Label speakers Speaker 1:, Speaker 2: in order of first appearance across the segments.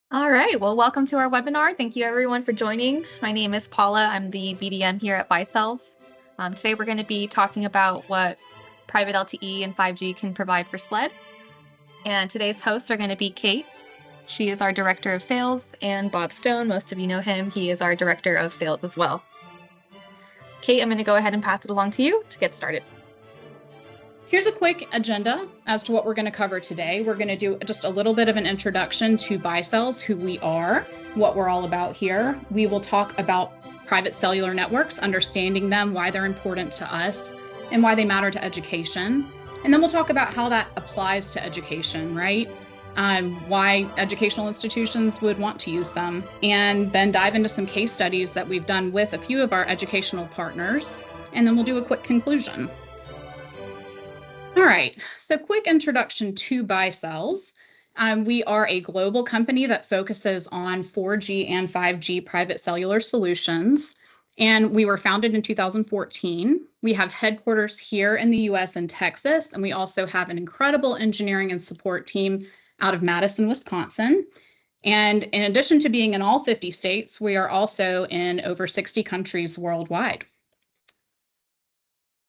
Speaker 1: All right, well, welcome to our webinar. Thank you everyone for joining. My name is Paula. I'm the BDM here at BiCells. Today we're going to be talking about what private LTE and 5G can provide for SLED. And today's hosts are going to be Kate. She is our Director of Sales, and Bob Stone. Most of you know him. He is our Director of Sales as well. Kate, I'm going to go ahead and pass it along to you to get started.
Speaker 2: Here's a quick agenda as to what we're going to cover today. We're going to do just a little bit of an introduction to BiCells, who we are, what we're all about here. We will talk about private cellular networks, understanding them, why they're important to us, and why they matter to education. And then we'll talk about how that applies to education, right? Why educational institutions would want to use them, and then dive into some case studies that we've done with a few of our educational partners. And then we'll do a quick conclusion. All right, so quick introduction to BiCells. We are a global company that focuses on 4G and 5G private cellular solutions, and we were founded in 2014. We have headquarters here in the US and Texas, and we also have an incredible engineering and support team out of Madison, Wisconsin. And in addition to being in all 50 states, we are also in over 60 countries worldwide.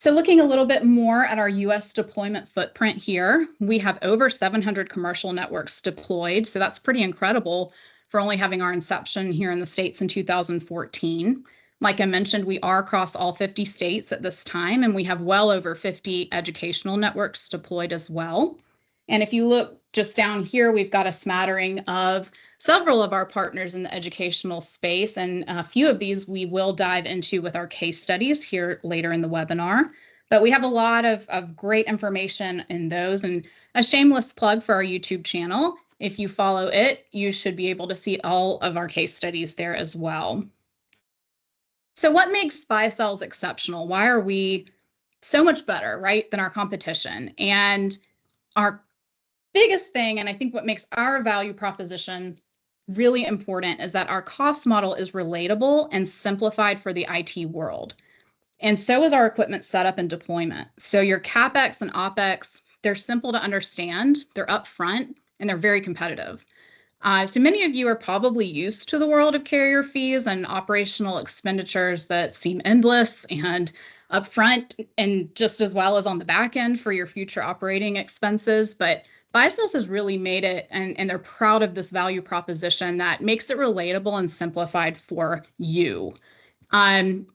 Speaker 2: So looking a little bit more at our US deployment footprint here, we have over 700 commercial networks deployed. So that's pretty incredible for only having our inception here in the States in 2014. Like I mentioned, we are across all 50 states at this time, and we have well over 50 educational networks deployed as well. And if you look just down here, we've got a smattering of several of our partners in the educational space, and a few of these we will dive into with our case studies here later in the webinar. But we have a lot of great information in those, and a shameless plug for our YouTube channel. If you follow it, you should be able to see all of our case studies there as well. So what makes BiCells exceptional? Why are we so much better, right, than our competition? And our biggest thing, and I think what makes our value proposition really important, is that our cost model is relatable and simplified for the IT world. And so is our equipment setup and deployment. So your CapEx and OpEx, they're simple to understand, they're upfront, and they're very competitive. So many of you are probably used to the world of carrier fees and operational expenditures that seem endless and upfront, and just as well as on the back end for your future operating expenses. But BiCells has really made it, and they're proud of this value proposition that makes it relatable and simplified for you.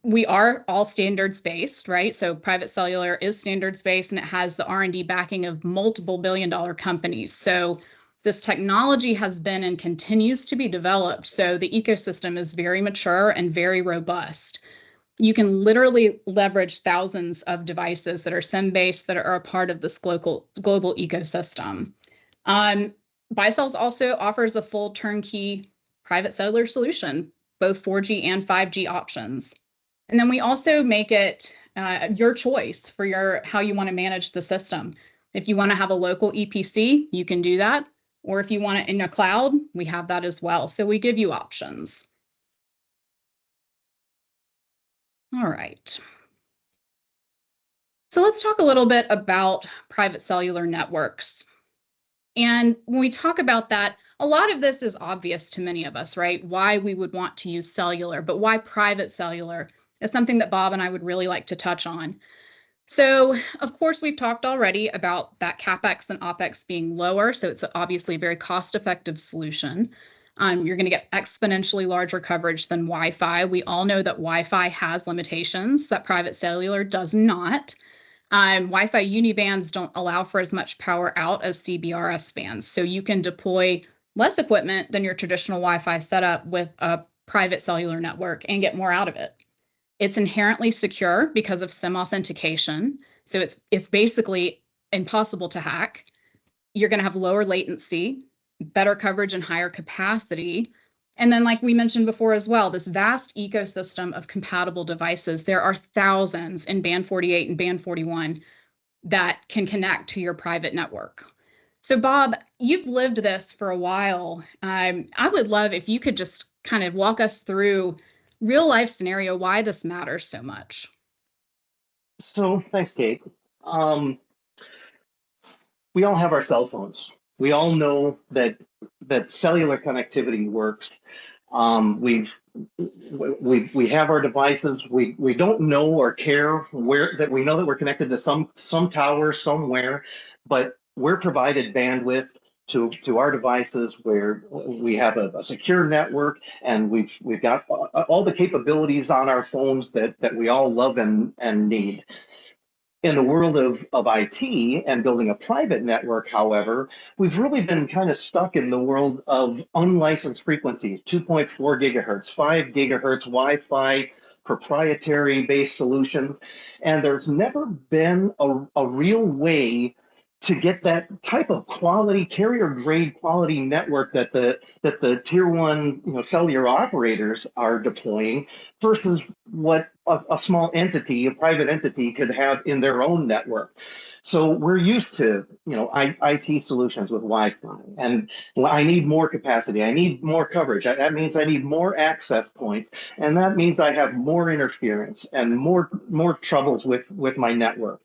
Speaker 2: We are all standards-based, right? So Private Cellular is standards-based, and it has the R&D backing of multiple billion-dollar companies. So this technology has been and continues to be developed. So the ecosystem is very mature and very robust. You can literally leverage thousands of devices that are SIM-based that are a part of this global ecosystem. BiCells also offers a full turnkey private cellular solution, both 4G and 5G options. And then we also make it your choice for how you want to manage the system. If you want to have a local EPC, you can do that. Or if you want it in a cloud, we have that as well. So we give you options. All right. So let's talk a little bit about private cellular networks. And when we talk about that, a lot of this is obvious to many of us, right? Why we would want to use cellular, but why private cellular is something that Bob and I would really like to touch on. So, of course, we've talked already about that CapEx and OpEx being lower. So it's obviously a very cost-effective solution. You're going to get exponentially larger coverage than Wi-Fi. We all know that Wi-Fi has limitations that private cellular does not. Wi-Fi unibands don't allow for as much power out as CBRS bands. So you can deploy less equipment than your traditional Wi-Fi setup with a private cellular network and get more out of it. It's inherently secure because of SIM authentication. So it's basically impossible to hack. You're going to have lower latency, better coverage, and higher capacity. And then, like we mentioned before as well, this vast ecosystem of compatible devices. There are thousands in band 48 and band 41 that can connect to your private network. So Bob, you've lived this for a while. I would love if you could just kind of walk us through real life scenario, why this matters so much.
Speaker 3: So thanks, Kate. We all have our cell phones. We all know that that cellular connectivity works. We have our devices. We don't know or care where that we know that we're connected to some tower somewhere, but we're provided bandwidth to our devices where we have a secure network, and we've got all the capabilities on our phones that we all love and need. In the world of IT and building a private network, however, we've really been kind of stuck in the world of unlicensed frequencies, 2.4 gigahertz, 5 gigahertz Wi-Fi, proprietary based solutions. And there's never been a real way to get that type of quality, carrier grade quality network that the tier one cellular operators are deploying versus what a small entity, a private entity, could have in their own network. So we're used to IT solutions with Wi-Fi, and I need more capacity. I need more coverage. That means I need more access points, and that means I have more interference and more troubles with my network.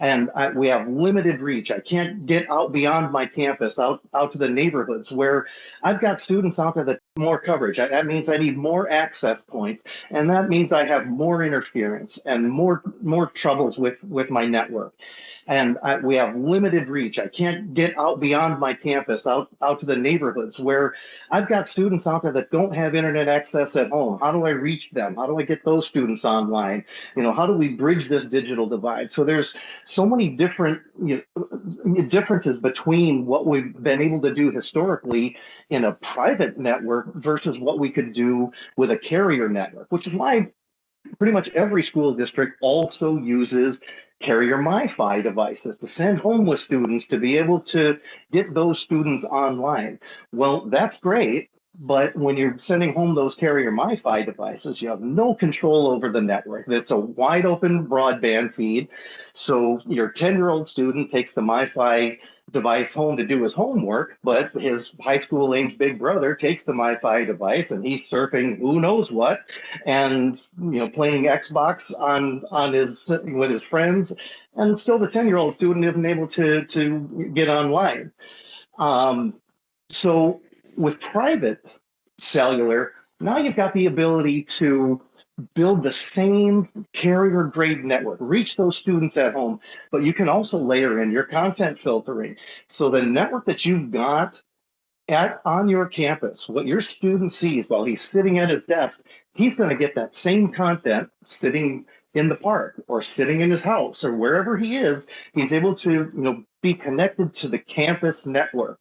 Speaker 3: And we have limited reach. I can't get out beyond my campus, out to the neighborhoods where I've got students out there that need more coverage. That means I need more access points, and that means I have more interference and more troubles with my network. And we have limited reach. I can't get out beyond my campus, out to the neighborhoods where I've got students out there that don't have internet access at home. How do I reach them? How do I get those students online? How do we bridge this digital divide? So there's so many different differences between what we've been able to do historically in a private network versus what we could do with a carrier network, which is why pretty much every school district also uses carrier MiFi devices to send home with students to be able to get those students online. Well, that's great, but when you're sending home those carrier MiFi devices, you have no control over the network. It's a wide open broadband feed. So your 10-year-old student takes the MiFi device home to do his homework, but his high school age big brother takes the MiFi device and he's surfing who knows what, and playing Xbox on his with his friends, and still the 10-year-old student isn't able to get online. So with private cellular, now you've got the ability to build the same carrier grade network, reach those students at home, but you can also layer in your content filtering. So the network that you've got on your campus, what your student sees while he's sitting at his desk, he's going to get that same content sitting in the park or sitting in his house or wherever he is. He's able to be connected to the campus network.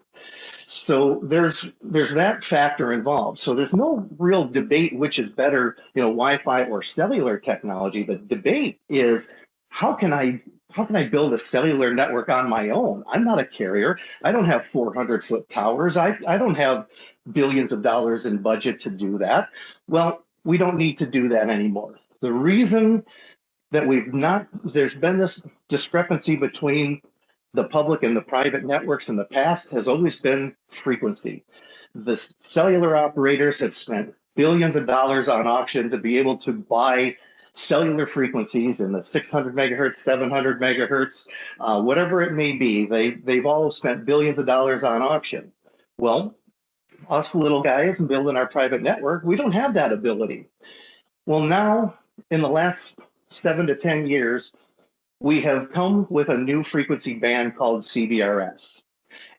Speaker 3: So there's that factor involved. So there's no real debate which is better, Wi-Fi or cellular technology. The debate is how can I build a cellular network on my own? I'm not a carrier. I don't have 400-foot towers. I don't have billions of dollars in budget to do that. Well, we don't need to do that anymore. The reason that there's been this discrepancy between the public and the private networks in the past has always been frequency. The cellular operators have spent billions of dollars on auction to be able to buy cellular frequencies in the 600 megahertz, 700 megahertz, whatever it may be. They've all spent billions of dollars on auction. Well, us little guys building our private network, we don't have that ability. Well, now in the last 7 to 10 years, we have come with a new frequency band called CBRS.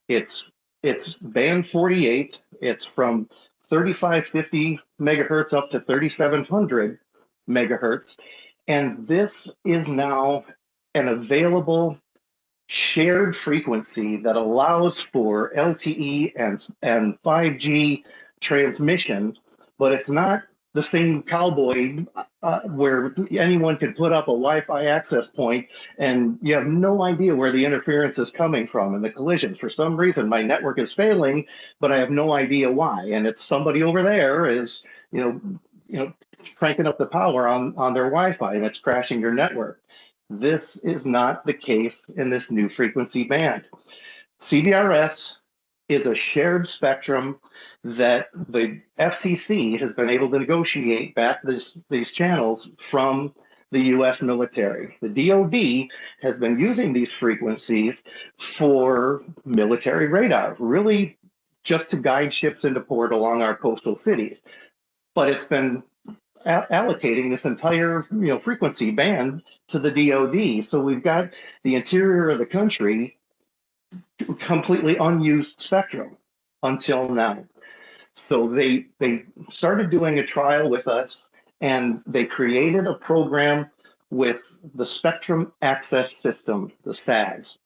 Speaker 3: It's band 48. It's from 3550 megahertz up to 3700 megahertz. And this is now an available shared frequency that allows for LTE and 5G transmission, but it's not the same cowboy where anyone could put up a Wi-Fi access point and you have no idea where the interference is coming from and the collisions. For some reason, my network is failing, but I have no idea why. And it's somebody over there is, cranking up the power on their Wi-Fi and it's crashing your network. This is not the case in this new frequency band. CBRS is a shared spectrum that the FCC has been able to negotiate back these channels from the U.S. military. The DoD has been using these frequencies for military radar, really just to guide ships into port along our coastal cities. But it's been allocating this entire frequency band to the DoD. So we've got the interior of the country completely unused spectrum until now. So they started doing a trial with us, and they created a program with the Spectrum Access System, the SAS.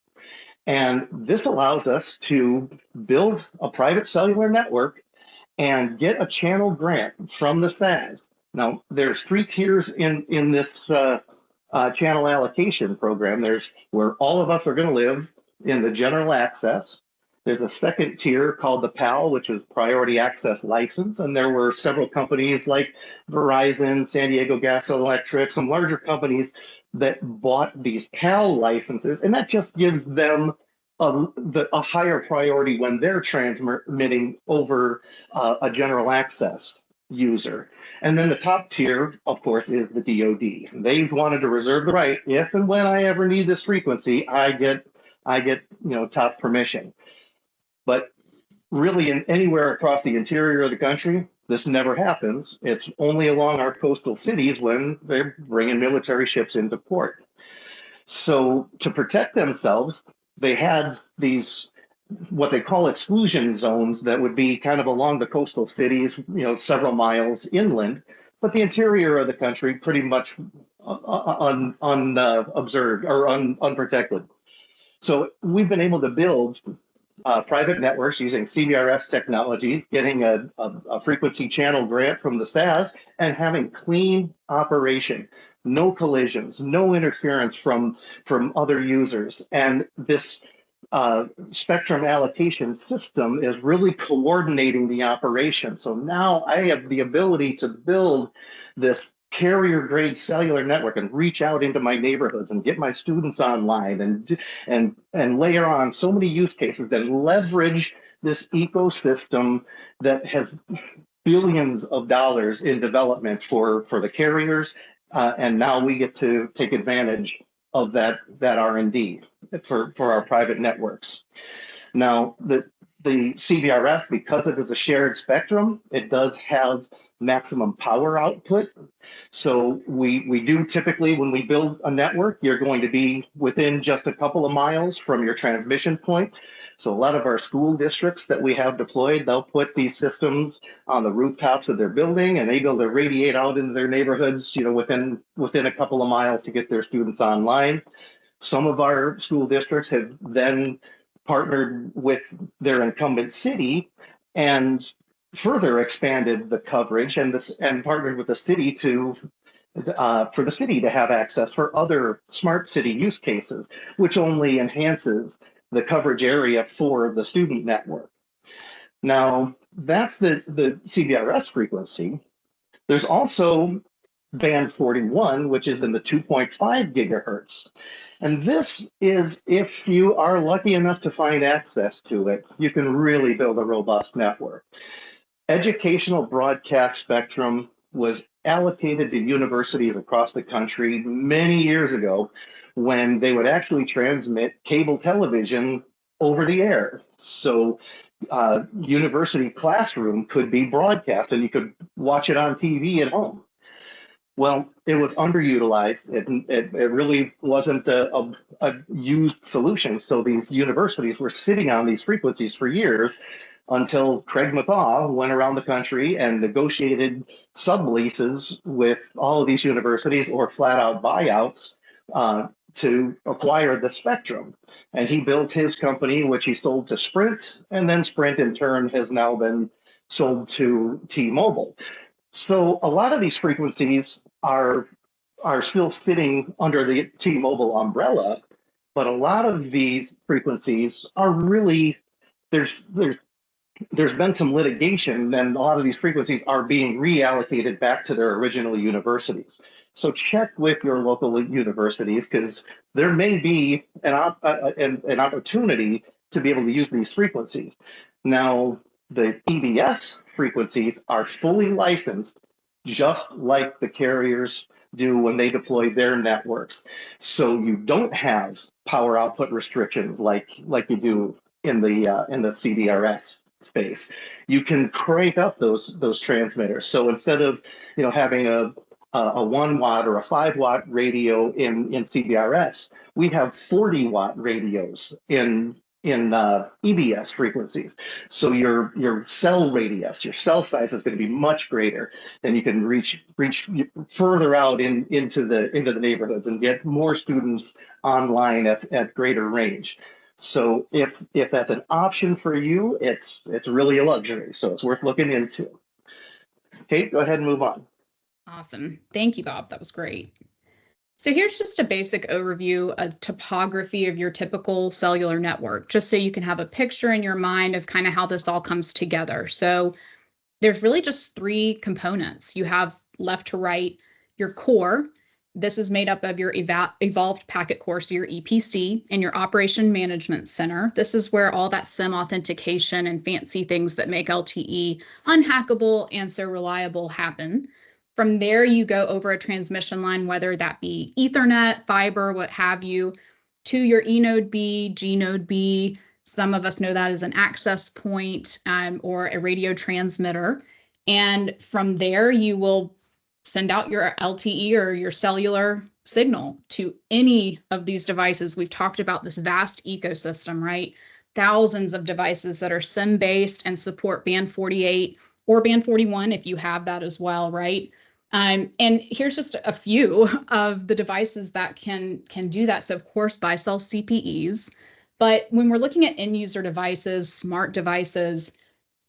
Speaker 3: And this allows us to build a private cellular network and get a channel grant from the SAS. Now, there's 3 tiers in this channel allocation program. There's where all of us are going to live in the general access. There's a second tier called the PAL, which is Priority Access License. And there were several companies like Verizon, San Diego Gas and Electric, some larger companies that bought these PAL licenses. And that just gives them a higher priority when they're transmitting over a general access user. And then the top tier, of course, is the DoD. They wanted to reserve the right, if and when I ever need this frequency, I get top permission. But really, anywhere across the interior of the country, this never happens. It's only along our coastal cities when they're bringing military ships into port. So to protect themselves, they had these, what they call exclusion zones, that would be kind of along the coastal cities, several miles inland, but the interior of the country pretty much unobserved or unprotected. So we've been able to build private networks using CBRS technologies, getting a frequency channel grant from the SAS, and having clean operation, no collisions, no interference from other users. And this spectrum allocation system is really coordinating the operation. So now I have the ability to build this carrier grade cellular network and reach out into my neighborhoods and get my students online and layer on so many use cases that leverage this ecosystem that has billions of dollars in development for the carriers, and now we get to take advantage of that R&D for our private networks. Now the CBRS, because it is a shared spectrum, it does have maximum power output. So we do typically, when we build a network, you're going to be within just a couple of miles from your transmission point. So a lot of our school districts that we have deployed, they'll put these systems on the rooftops of their building, and they be able to radiate out into their neighborhoods, within a couple of miles to get their students online. Some of our school districts have then partnered with their incumbent city and further expanded the coverage and partnered with the city for the city to have access for other smart city use cases, which only enhances the coverage area for the student network. Now, that's the CBRS frequency. There's also band 41, which is in the 2.5 gigahertz. And this is, if you are lucky enough to find access to it, you can really build a robust network. Educational broadcast spectrum was allocated to universities across the country many years ago when they would actually transmit cable television over the air. So university classroom could be broadcast and you could watch it on TV at home. Well, it was underutilized. It really wasn't a used solution. So these universities were sitting on these frequencies for years until Craig McCaw went around the country and negotiated subleases with all of these universities or flat out buyouts to acquire the spectrum. And he built his company, which he sold to Sprint, and then Sprint in turn has now been sold to T-Mobile. So a lot of these frequencies are still sitting under the T-Mobile umbrella, but a lot of these frequencies are really, there's been some litigation, and a lot of these frequencies are being reallocated back to their original universities. So check with your local universities, because there may be an opportunity to be able to use these frequencies. Now, the EBS frequencies are fully licensed, just like the carriers do when they deploy their networks. So you don't have power output restrictions like you do in the CBRS space, you can crank up those transmitters. So instead of having a 1 watt or a 5 watt radio in CBRS, we have 40 watt radios in EBS frequencies. So your cell radius, your cell size is going to be much greater, and you can reach further out into the neighborhoods and get more students online at greater range. So if that's an option for you, it's really a luxury. So it's worth looking into. Kate, go ahead and move on.
Speaker 2: Awesome. Thank you, Bob. That was great. So here's just a basic overview, a topography of your typical cellular network, just so you can have a picture in your mind of kind of how this all comes together. So there's really just 3 components. You have left to right, your core. This is made up of your evolved packet core, so your EPC, and your operation management center. This is where all that SIM authentication and fancy things that make LTE unhackable and so reliable happen. From there, you go over a transmission line, whether that be Ethernet, fiber, what have you, to your E node B, G node B. Some of us know that as an access point or a radio transmitter. And from there, you will send out your LTE or your cellular signal to any of these devices. We've talked about this vast ecosystem, right? Thousands of devices that are SIM-based and support band 48 or band 41 if you have that as well, right? And here's just a few of the devices that can do that. So of course, BiCell CPEs, but when we're looking at end user devices, smart devices,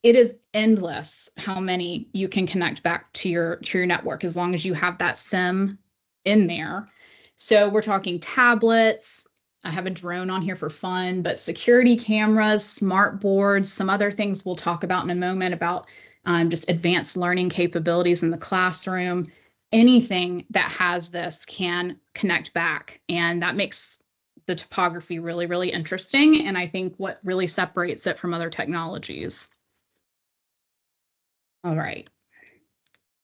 Speaker 2: it is endless how many you can connect back to your network as long as you have that SIM in there. So we're talking tablets. I have a drone on here for fun, but security cameras, smart boards, some other things we'll talk about in a moment about just advanced learning capabilities in the classroom. Anything that has this can connect back, and that makes the topography really, really interesting, and I think what really separates it from other technologies. All right.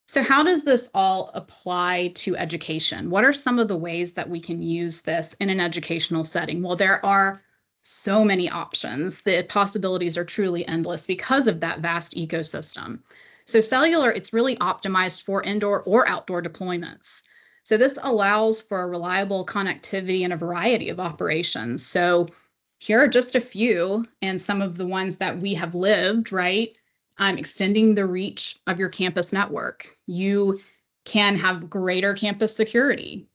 Speaker 2: So how does this all apply to education? What are some of the ways that we can use this in an educational setting? Well, there are so many options. The possibilities are truly endless because of that vast ecosystem. So cellular, it's really optimized for indoor or outdoor deployments. So this allows for a reliable connectivity in a variety of operations. So here are just a few, and some of the ones that we have lived, right? Extending the reach of your campus network. You can have greater campus security.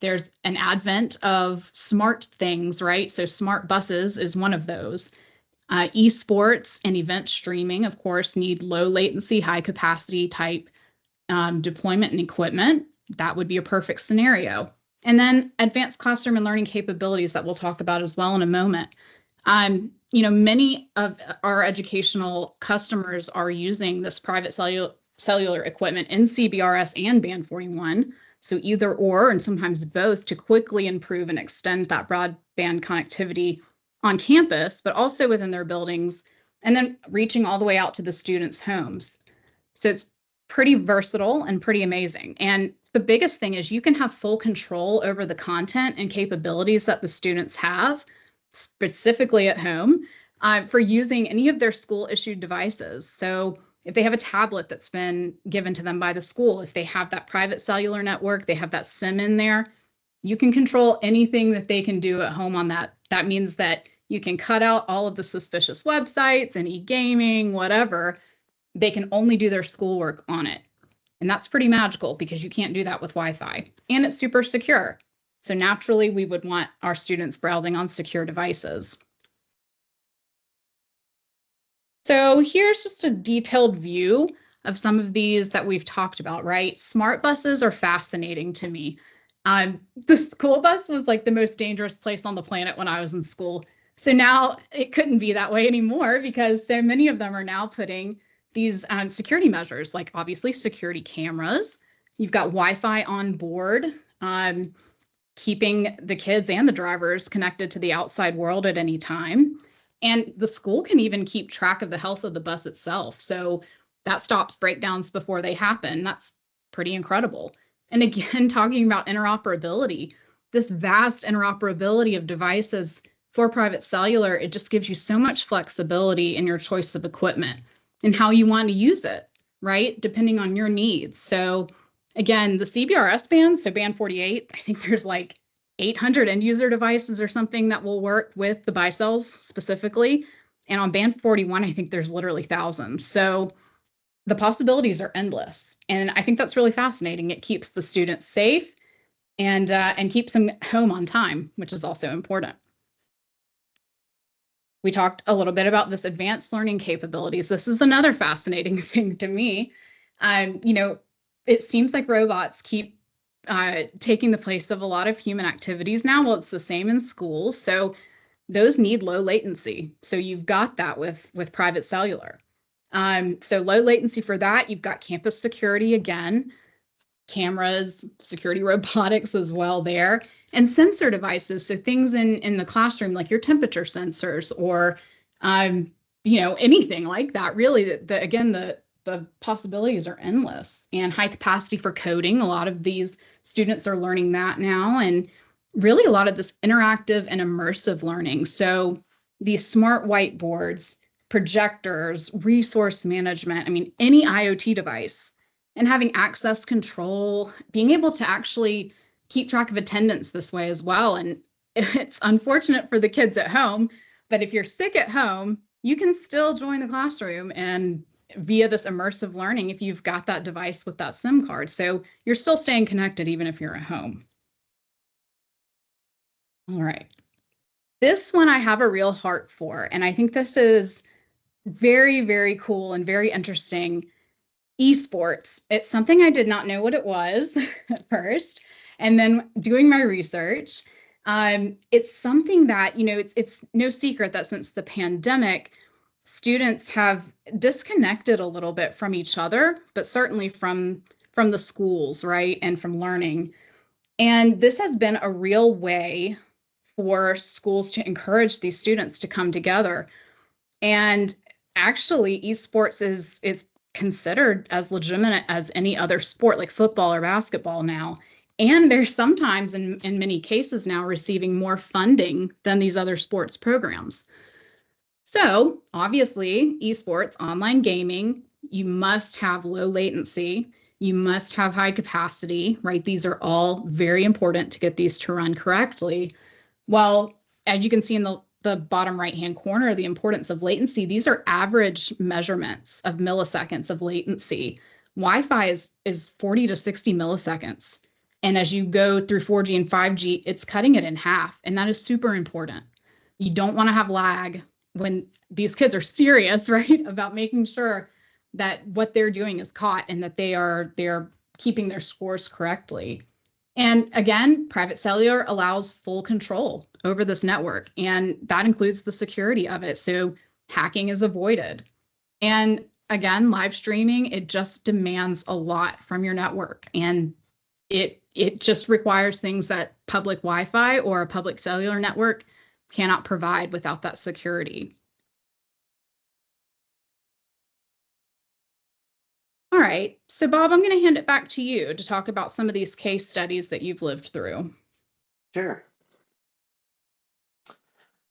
Speaker 2: There's an advent of smart things, right? So smart buses is one of those. Esports and event streaming, of course, need low latency, high capacity type deployment and equipment. That would be a perfect scenario. And then advanced classroom and learning capabilities that we'll talk about as well in a moment. Many of our educational customers are using this private cellular equipment in CBRS and band 41. So either or, and sometimes both, to quickly improve and extend that broadband connectivity on campus, but also within their buildings, and then reaching all the way out to the students' homes. So it's pretty versatile and pretty amazing. And the biggest thing is you can have full control over the content and capabilities that the students have, specifically at home, for using any of their school-issued devices. So if they have a tablet that's been given to them by the school, if they have that private cellular network, they have that SIM in there, you can control anything that they can do at home on that. That means that you can cut out all of the suspicious websites, any gaming, whatever. They can only do their schoolwork on it. And that's pretty magical because you can't do that with Wi-Fi. And it's super secure. So naturally, we would want our students browsing on secure devices. So here's just a detailed view of some of these that we've talked about, right? Smart buses are fascinating to me. The school bus was like the most dangerous place on the planet when I was in school. So now it couldn't be that way anymore because so many of them are now putting these security measures, like obviously security cameras. You've got Wi-Fi on board, keeping the kids and the drivers connected to the outside world at any time. And the school can even keep track of the health of the bus itself. So that stops breakdowns before they happen. That's pretty incredible. And again, talking about interoperability, this vast interoperability of devices for Private Cellular, it just gives you so much flexibility in your choice of equipment and how you want to use it, right? Depending on your needs. So again, the CBRS bands, so band 48, I think there's like 800 end user devices or something that will work with the bicells specifically. And on band 41, I think there's literally thousands. So the possibilities are endless. And I think that's really fascinating. It keeps the students safe and keeps them home on time, which is also important. We talked a little bit about this advanced learning capabilities. This is another fascinating thing to me. It seems like robots keep taking the place of a lot of human activities now. Well, it's the same in schools. So those need low latency. So you've got that with Private Cellular. So low latency for that. You've got campus security again, cameras, security robotics as well there, and sensor devices. So things in the classroom, like your temperature sensors or, anything like that. Really, the possibilities are endless. And high capacity for coding. A lot of these students are learning that now. And really a lot of this interactive and immersive learning. So these smart whiteboards, projectors, resource management, any IoT device, and having access control, being able to actually keep track of attendance this way as well. And it's unfortunate for the kids at home, but if you're sick at home, you can still join the classroom and via this immersive learning if you've got that device with that SIM card. So you're still staying connected even if you're at home. All right. This one I have a real heart for, and I think this is very, very cool and very interesting. Esports. It's something I did not know what it was at first. And then doing my research, it's something that, it's no secret that since the pandemic, students have disconnected a little bit from each other, but certainly from the schools, right? And from learning. And this has been a real way for schools to encourage these students to come together. And actually, esports is considered as legitimate as any other sport, like football or basketball now. And they're sometimes, in many cases now, receiving more funding than these other sports programs. So obviously, esports, online gaming, you must have low latency. You must have high capacity, right? These are all very important to get these to run correctly. Well, as you can see in the bottom right-hand corner, the importance of latency, these are average measurements of milliseconds of latency. Wi-Fi is 40 to 60 milliseconds. And as you go through 4G and 5G, it's cutting it in half. And that is super important. You don't want to have lag when these kids are serious, right, about making sure that what they're doing is caught and that they're keeping their scores correctly. And again, Private Cellular allows full control over this network, and that includes the security of it. So hacking is avoided. And again, live streaming, it just demands a lot from your network. And it just requires things that public Wi-Fi or a public cellular network cannot provide without that security. All right, so Bob, I'm going to hand it back to you to talk about some of these case studies that you've lived through.
Speaker 3: Sure.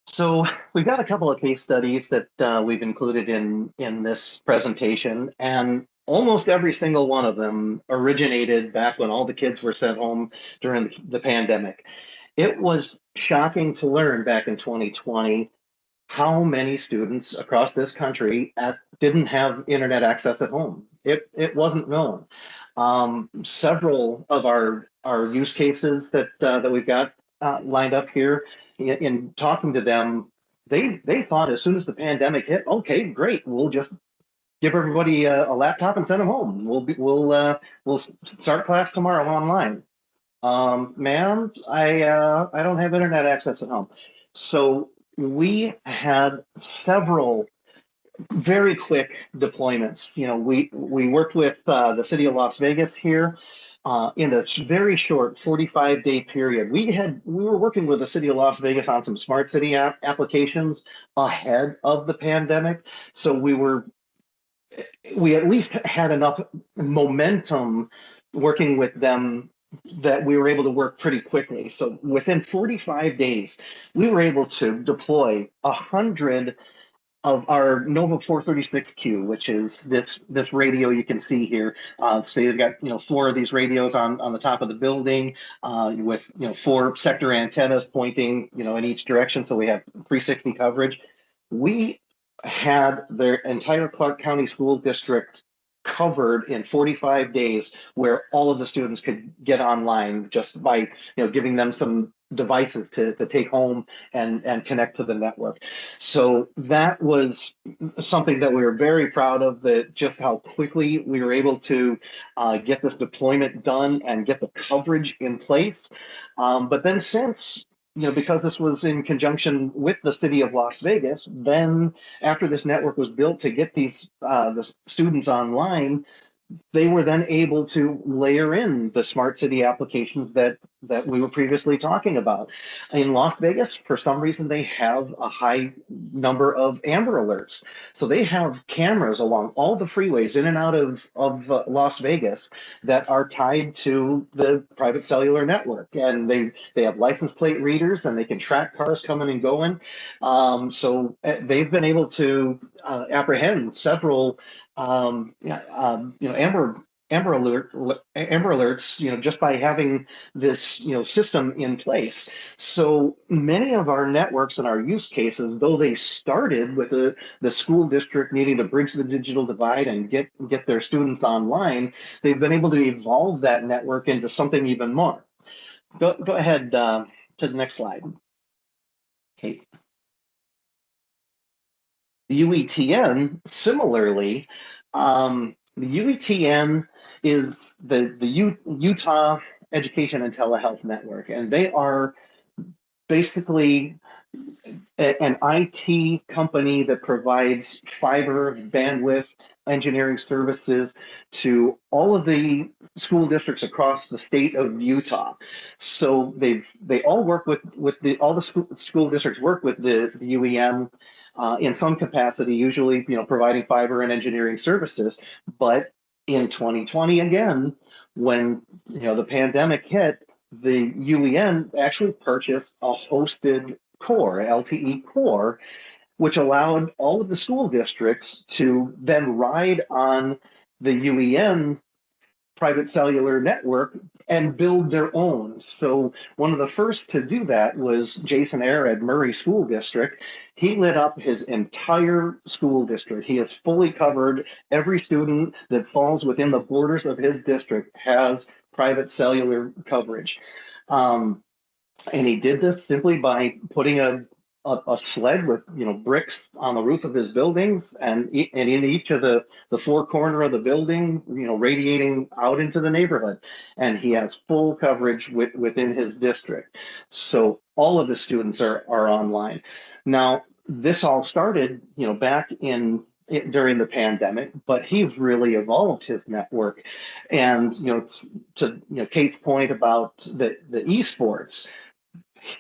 Speaker 3: So we've got a couple of case studies that we've included in this presentation, and almost every single one of them originated back when all the kids were sent home during the pandemic. It was shocking to learn back in 2020 how many students across this country didn't have internet access at home. It wasn't known. Several of our use cases that we've got lined up here, in talking to them, they thought as soon as the pandemic hit, okay, great, we'll just give everybody a laptop and send them home. We'll start class tomorrow online. Ma'am, I don't have internet access at home. So we had several very quick deployments. We worked with the city of Las Vegas here in a very short 45-day period. We were working with the city of Las Vegas on some smart city applications ahead of the pandemic. So we at least had enough momentum working with them that we were able to work pretty quickly. So within 45 days, we were able to deploy 100 of our Nova 436Q, which is this radio you can see here. So you've got 4 of these radios on the top of the building with 4 sector antennas pointing in each direction. So we have 360 coverage. We had their entire Clark County School District covered in 45 days, where all of the students could get online just by giving them some devices to take home and connect to the network. So that was something that we were very proud of, that just how quickly we were able to get this deployment done and get the coverage in place. But then since because this was in conjunction with the city of Las Vegas, then after this network was built to get these the students online, they were then able to layer in the smart city applications that we were previously talking about. In Las Vegas, for some reason, they have a high number of Amber Alerts. So they have cameras along all the freeways in and out of Las Vegas that are tied to the private cellular network. And they have license plate readers, and they can track cars coming and going. So they've been able to apprehend several Amber Alerts, just by having this, system in place. So many of our networks and our use cases, though they started with the school district needing to bridge the digital divide and get their students online, they've been able to evolve that network into something even more. Go ahead to the next slide. Okay. The UETN, similarly, the UETN is the Utah Education and Telehealth Network, and they are basically an IT company that provides fiber, bandwidth, engineering services to all of the school districts across the state of Utah. So they all work with all the school districts work with the UEM. In some capacity, usually, providing fiber and engineering services. But in 2020, again, when, the pandemic hit, the UEN actually purchased a hosted core, LTE core, which allowed all of the school districts to then ride on the UEN private cellular network and build their own. So one of the first to do that was Jason Ayer at Murray School District. He lit up his entire school district. He has fully covered every student that falls within the borders of his district has private cellular coverage. And he did this simply by putting a SLED with bricks on the roof of his buildings, and in each of the 4 corners of the building, radiating out into the neighborhood, and he has full coverage within his district. So all of the students are online. Now this all started back during the pandemic, but he's really evolved his network. And to Kate's point about the esports,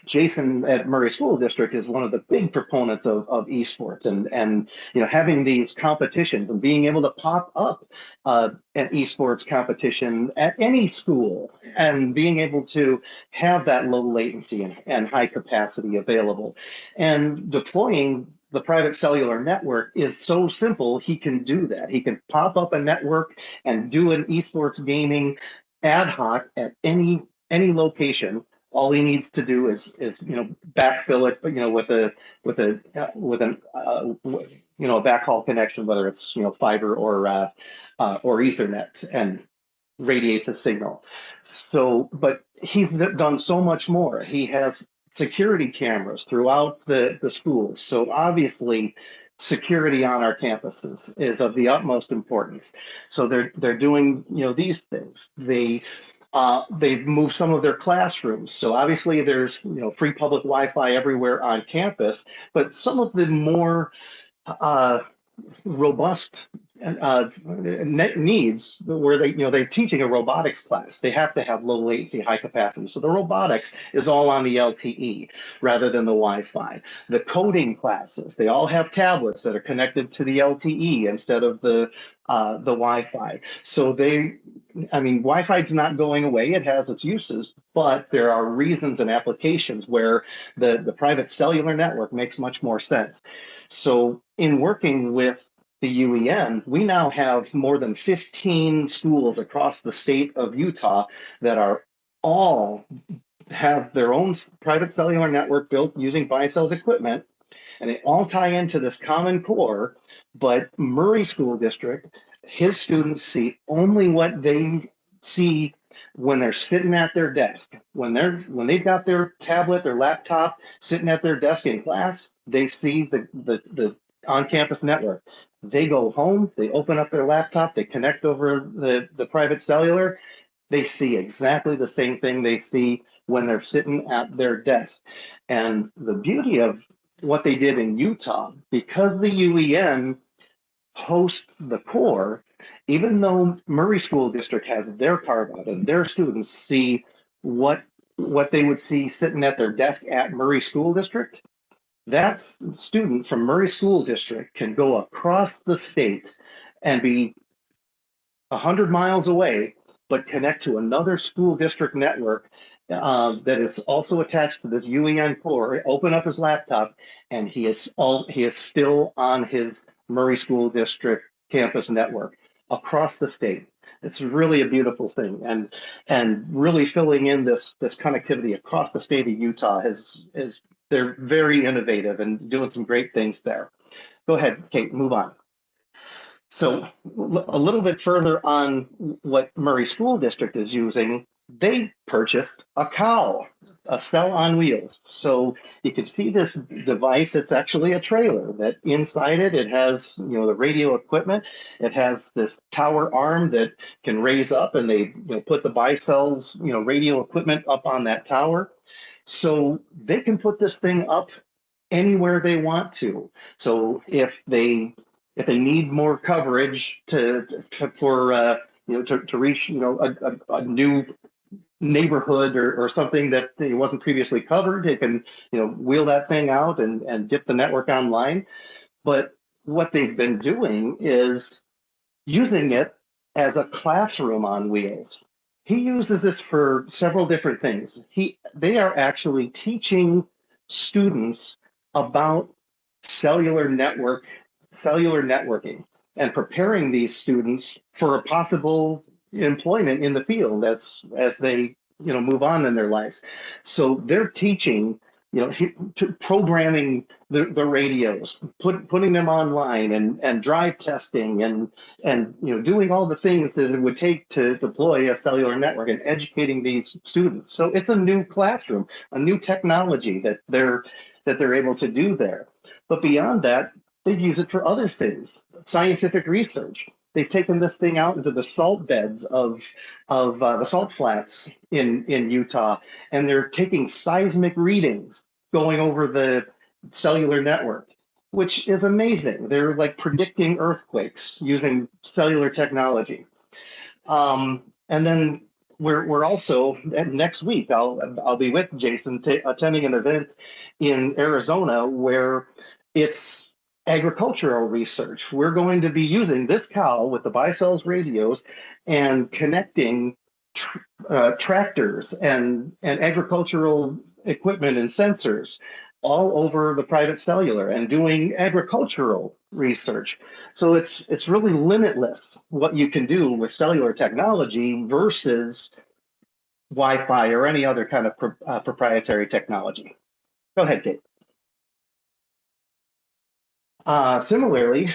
Speaker 3: Jason at Murray School District is one of the big proponents of esports, and having these competitions and being able to pop up an esports competition at any school and being able to have that low latency and high capacity available, and deploying the private cellular network is so simple. He can do that. He can pop up a network and do an esports gaming ad hoc at any location. All he needs to do is backfill it, with a backhaul connection, whether it's fiber or Ethernet, and radiates a signal. So, but he's done so much more. He has security cameras throughout the schools. So obviously, security on our campuses is of the utmost importance. So they're doing these things. They've moved some of their classrooms. So obviously there's free public Wi-Fi everywhere on campus, but some of the more robust needs, where they're teaching a robotics class, they have to have low latency, high capacity. So the robotics is all on the LTE rather than the Wi-Fi. The coding classes, they all have tablets that are connected to the LTE instead of the Wi-Fi. So they I mean, Wi-Fi is not going away. It has its uses, but there are reasons and applications where the private cellular network makes much more sense. So in working with the UEN, we now have more than 15 schools across the state of Utah that are all have their own private cellular network built using BiCell's equipment, and they all tie into this common core. But Murray School District, his students see only what they see when they're sitting at their desk. When they've got their tablet, their laptop sitting at their desk in class, they see the on-campus network. They go home, they open up their laptop, they connect over the private cellular. They see exactly the same thing they see when they're sitting at their desk. And the beauty of what they did in Utah, because the UEN hosts the core, even though Murray School District has their carve out and their students see what they would see sitting at their desk at Murray School District, that student from Murray School District can go across the state and be 100 miles away, but connect to another school district network that is also attached to this UEN core, open up his laptop, and he is still on his Murray School District campus network across the state. It's really a beautiful thing, and really filling in this connectivity across the state of Utah is they're very innovative and doing some great things there. Go ahead, Kate, move on. So a little bit further on what Murray School District is using, they purchased a cow, a cell on wheels. So you can see this device. It's actually a trailer that inside it has, the radio equipment. It has this tower arm that can raise up, and they put the BiCell's radio equipment up on that tower. So they can put this thing up anywhere they want to. So if they need more coverage to reach a new neighborhood or something that wasn't previously covered, they can wheel that thing out and get the network online. But what they've been doing is using it as a classroom on wheels. He uses this for several different things. They are actually teaching students about cellular networking and preparing these students for a possible employment in the field as they move on in their lives. So they're teaching programming the radios, putting them online, and drive testing, and doing all the things that it would take to deploy a cellular network, and educating these students. So it's a new classroom, a new technology that they're able to do there. But beyond that, they've used it for other things, scientific research. They've taken this thing out into the salt beds of the salt flats in Utah, and they're taking seismic readings going over the cellular network, which is amazing. They're like predicting earthquakes using cellular technology. And then we're also, next week I'll be with Jason attending an event in Arizona where it's agricultural research. We're going to be using this cow with the BiCell's radios and connecting tractors and agricultural equipment and sensors all over the private cellular and doing agricultural research. So it's really limitless what you can do with cellular technology versus Wi-Fi or any other kind of proprietary technology. Go ahead, Kate. Similarly,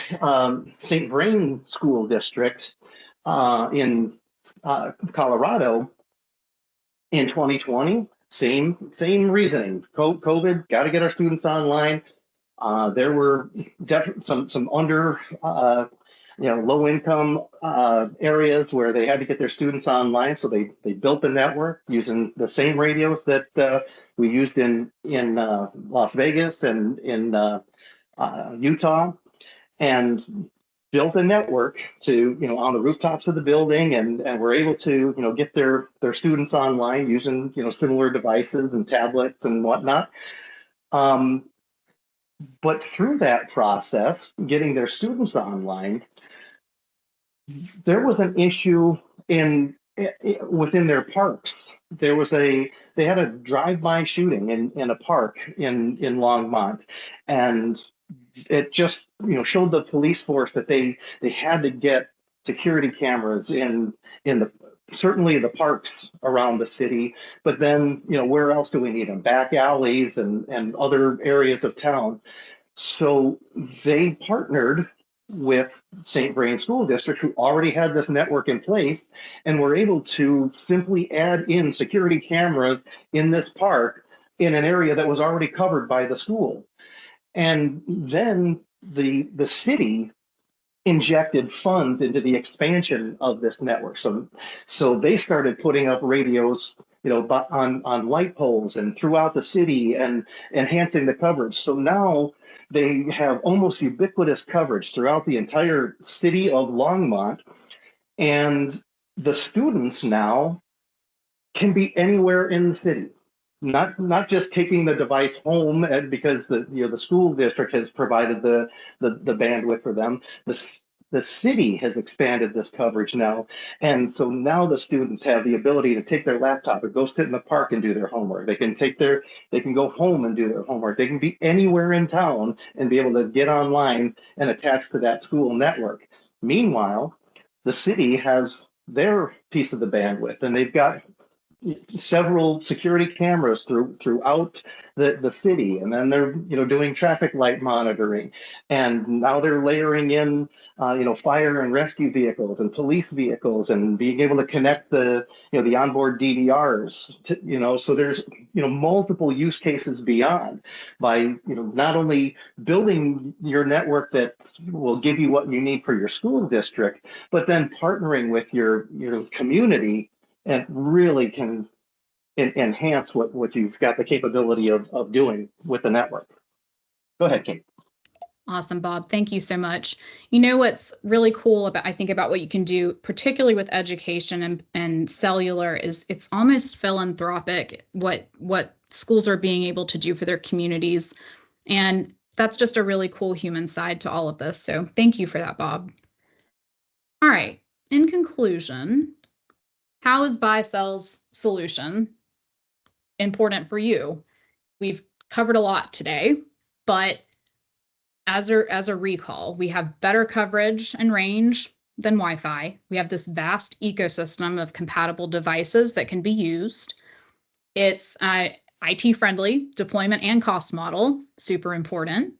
Speaker 3: St. Vrain School District in Colorado in 2020, same reasoning. COVID, got to get our students online. There were some under low income areas where they had to get their students online, so they built the network using the same radios that we used in Las Vegas and in Utah, and built a network to on the rooftops of the building, and we're able to get their students online using similar devices and tablets and whatnot. But through that process, getting their students online, there was an issue within their parks. They had a drive-by shooting in a park in Longmont, and it just showed the police force that they had to get security cameras in the certainly the parks around the city, but then where else do we need them? Back alleys and other areas of town. So they partnered with St. Vrain School District, who already had this network in place, and were able to simply add in security cameras in this park in an area that was already covered by the school. And then the city injected funds into the expansion of this network. So they started putting up radios, on light poles and throughout the city and enhancing the coverage. So now they have almost ubiquitous coverage throughout the entire city of Longmont, and the students now can be anywhere in the city. Not just taking the device home because the school district has provided the bandwidth for them. The city has expanded this coverage now, and so now the students have the ability to take their laptop and go sit in the park and do their homework. They can go home and do their homework. They can be anywhere in town and be able to get online and attach to that school network. Meanwhile, the city has their piece of the bandwidth, and they've got several security cameras throughout the city, and then they're doing traffic light monitoring, and now they're layering in fire and rescue vehicles and police vehicles, and being able to connect the onboard DVRs to, so there's multiple use cases beyond by not only building your network that will give you what you need for your school district, but then partnering with your community and really can enhance what you've got the capability of doing with the network. Go ahead, Kate.
Speaker 2: Awesome, Bob. Thank you so much. What's really cool about what you can do, particularly with education and cellular, is it's almost philanthropic what schools are being able to do for their communities. And that's just a really cool human side to all of this. So thank you for that, Bob. All right. In conclusion, how is BiCell's solution important for you? We've covered a lot today, but as a recall, we have better coverage and range than Wi-Fi. We have this vast ecosystem of compatible devices that can be used. It's IT-friendly deployment and cost model, super important.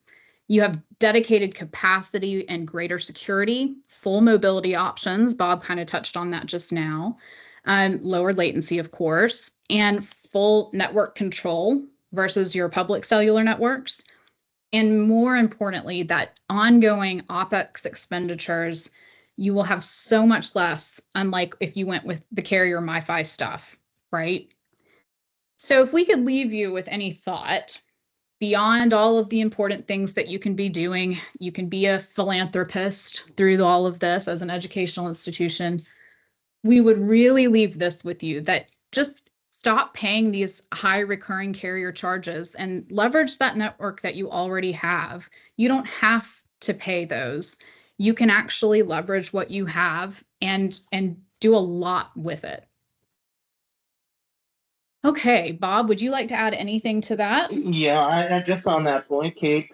Speaker 2: You have dedicated capacity and greater security, full mobility options. Bob kind of touched on that just now. Lower latency, of course, and full network control versus your public cellular networks. And more importantly, that ongoing OpEx expenditures, you will have so much less, unlike if you went with the carrier MiFi stuff, right? So if we could leave you with any thought, beyond all of the important things that you can be doing, you can be a philanthropist through all of this as an educational institution, we would really leave this with you, that just stop paying these high recurring carrier charges and leverage that network that you already have. You don't have to pay those. You can actually leverage what you have and do a lot with it. Okay, Bob, would you like to add anything to that?
Speaker 3: Yeah, I just on that point, Kate,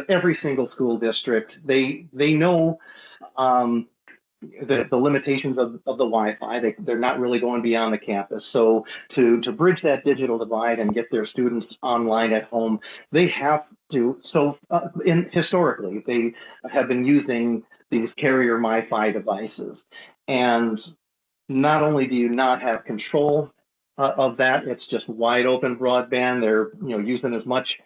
Speaker 3: every single school district, they know the limitations of the Wi-Fi. They're not really going beyond the campus. So to bridge that digital divide and get their students online at home, they have to. So historically, they have been using these carrier Wi-Fi devices, and not only do you not have control of that, it's just wide open broadband. They're using as much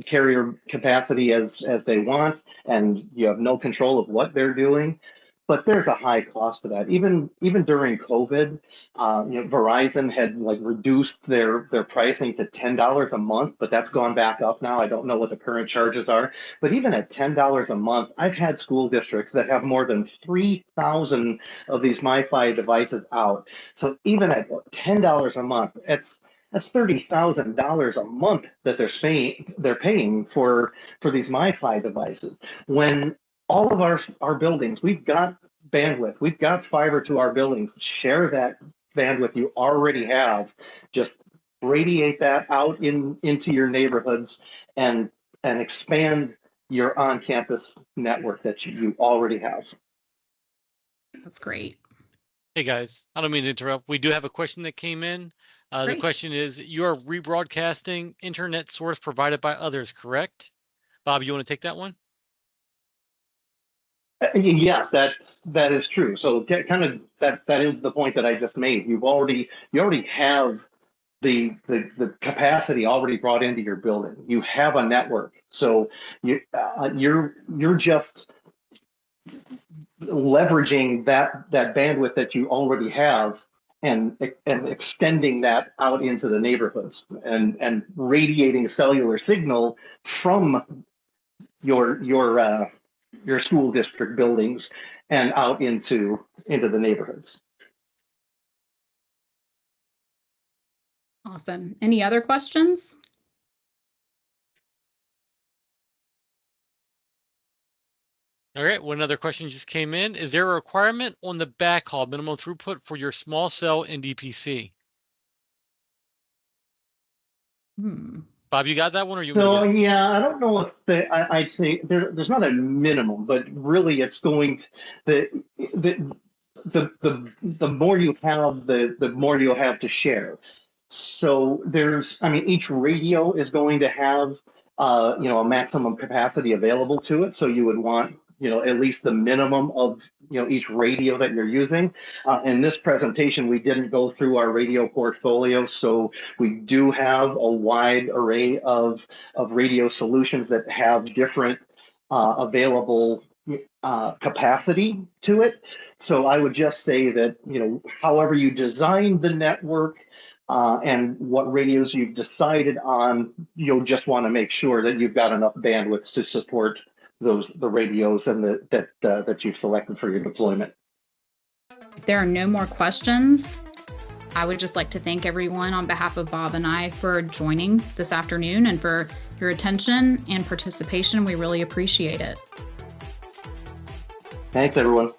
Speaker 3: carrier capacity as they want, and you have no control of what they're doing. But there's a high cost to that. Even during COVID, Verizon had reduced their pricing to $10 a month, but that's gone back up now. I don't know what the current charges are, but even at $10 a month, I've had school districts that have more than 3,000 of these MiFi devices out. So even at $10 a month, that's $30,000 a month that they're paying for these MiFi devices. When all of our buildings, we've got bandwidth. We've got fiber to our buildings. Share that bandwidth you already have. Just radiate that out into your neighborhoods and expand your on-campus network that you already have.
Speaker 2: That's great.
Speaker 4: Hey guys, I don't mean to interrupt. We do have a question that came in. The question is, you are rebroadcasting internet source provided by others, correct? Bob, you want to take that one?
Speaker 3: Yes, that is true. So kind of that is the point that I just made. You already have the capacity already brought into your building. You have a network, so you're just leveraging that bandwidth that you already have and extending that out into the neighborhoods and radiating cellular signal from your school district buildings and out into the neighborhoods.
Speaker 2: Awesome. Any other questions?
Speaker 4: All right, one other question just came in. Is there a requirement on the backhaul minimum throughput for your small cell NDPC? Bob, you got that one, or you?
Speaker 3: So yeah, I don't know if I'd say there's not a minimum, but really it's going the more you have, the more you'll have to share. So each radio is going to have a maximum capacity available to it. So you would want at least the minimum of each radio that you're using. In this presentation, we didn't go through our radio portfolio, so we do have a wide array of radio solutions that have different available capacity to it. So I would just say that however you design the network and what radios you've decided on, you'll just want to make sure that you've got enough bandwidth to support the radios and that you've selected for your deployment.
Speaker 2: If there are no more questions, I would just like to thank everyone on behalf of Bob and I for joining this afternoon and for your attention and participation. We really appreciate it.
Speaker 3: Thanks, everyone.